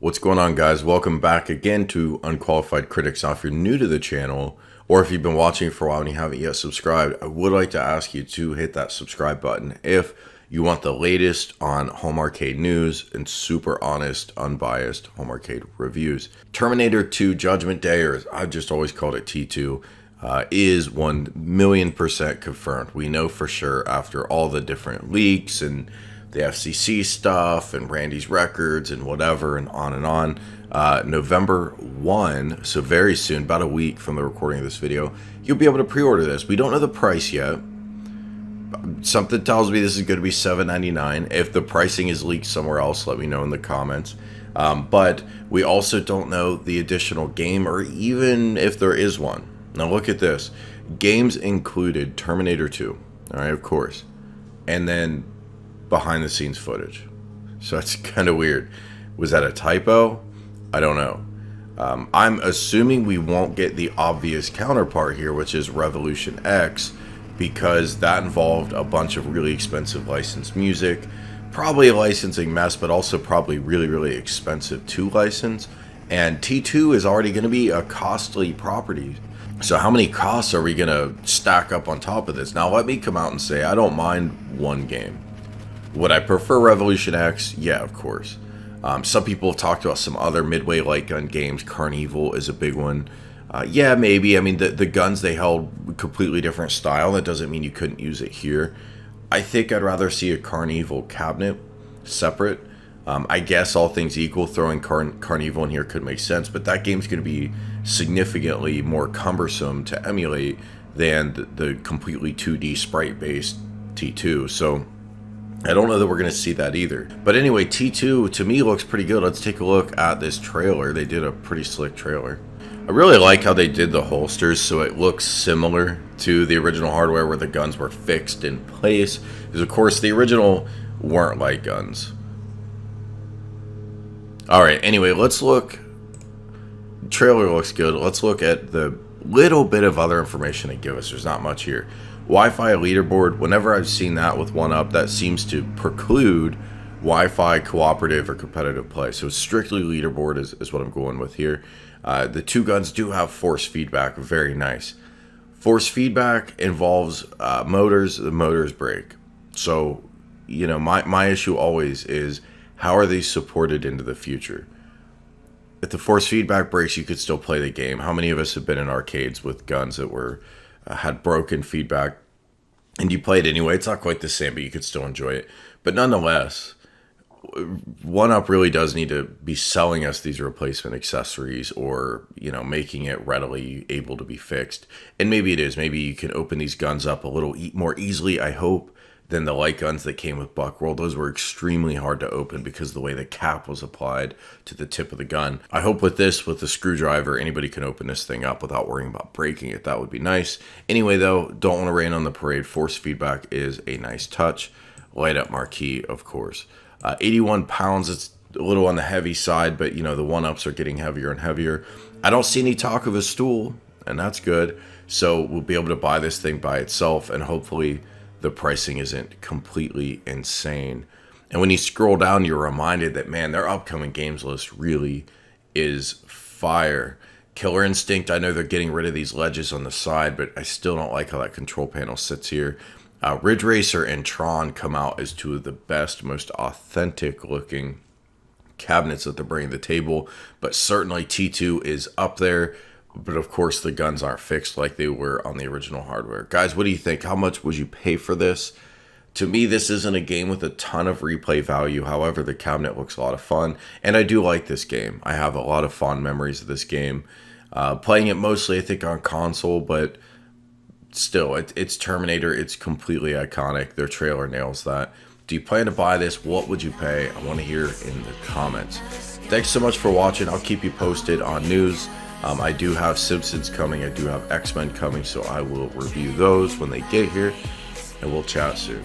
What's going on, guys? Welcome back again to Unqualified Critics. Now, if you're new to the channel, or if you've been watching for a while and you haven't yet subscribed, I would like to ask you to hit that subscribe button if you want the latest on home arcade news and super honest, unbiased home arcade reviews. Terminator 2 Judgment Day, or I've just always called it T2, is 1,000,000% confirmed. We know for sure after all the different leaks and the FCC stuff and Randy's records and whatever and on. November 1, so very soon, about a week from the recording of this video, you'll be able to pre-order this. We don't know the price yet. Something tells me this is going to be $7.99. If the pricing is leaked somewhere else, let me know in the comments. But we also don't know the additional game or even if there is one. Now look at this. Games included Terminator 2, all right, of course, and then behind the scenes footage. So that's kind of weird. Was that a typo? I don't know. I'm assuming we won't get the obvious counterpart here, which is Revolution X, because that involved a bunch of really expensive licensed music, probably a licensing mess, but also probably really expensive to license. And T2 is already going to be a costly property. So how many costs are we going to stack up on top of this? Now let me come out and say I don't mind one game. Would I prefer Revolution X? Yeah, of course. Some people have talked about some other midway light gun games. Carnival is a big one. Yeah, maybe. I mean, the guns they held completely different style. That doesn't mean you couldn't use it here. I think I'd rather see a Carnival cabinet separate. I guess all things equal, throwing Carnival in here could make sense, but that game's going to be significantly more cumbersome to emulate than the completely 2D sprite-based T2. So I don't know that we're going to see that either. But anyway, T2 to me looks pretty good. Let's take a look at this trailer. They did a pretty slick trailer. I really like how they did the holsters so it looks similar to the original hardware where the guns were fixed in place. Because of course the original weren't light guns. Alright, anyway, let's look. Trailer looks good. Let's look at the little bit of other information they give us. There's not much here. Wi-Fi leaderboard, whenever I've seen that with 1UP, that seems to preclude Wi-Fi cooperative or competitive play. So strictly leaderboard is what I'm going with here. The two guns do have force feedback, very nice. Force feedback involves motors, the motors break. So, you know, my issue always is how are these supported into the future? If the force feedback breaks, you could still play the game. How many of us have been in arcades with guns that were had broken feedback and you play it anyway? It's not quite the same, but you could still enjoy it. But nonetheless, 1UP really does need to be selling us these replacement accessories, or, you know, making it readily able to be fixed. And maybe it is. Maybe you can open these guns up a little more easily, I hope, than the light guns that came with Buckworld. Those were extremely hard to open because of the way the cap was applied to the tip of the gun. I hope with this, with the screwdriver, anybody can open this thing up without worrying about breaking it. That would be nice. Anyway, though, don't want to rain on the parade. Force feedback is a nice touch. Light up marquee, of course. 81 pounds, it's a little on the heavy side, but, you know, the 1UPs are getting heavier and heavier. I don't see any talk of a stool, and that's good. So we'll be able to buy this thing by itself, and hopefully the pricing isn't completely insane. And when you scroll down, you're reminded that, man, their upcoming games list really is fire. Killer Instinct, I know they're getting rid of these ledges on the side, but I still don't like how that control panel sits here. Ridge Racer and Tron come out as two of the best, most authentic looking cabinets that they're bringing to the table, but certainly T2 is up there. But of course the guns aren't fixed like they were on the original hardware. Guys, what do you think? How much would you pay for this? To me, this isn't a game with a ton of replay value. However, the cabinet looks a lot of fun, and I do like this game. I have a lot of fond memories of this game. Playing it mostly, I think, on console, but still, it's Terminator. It's completely iconic. Their trailer nails that. Do you plan to buy this? What would you pay? I want to hear in the comments. Thanks so much for watching. I'll keep you posted on news. I do have Simpsons coming. I do have X-Men coming, so I will review those when they get here, and we'll chat soon.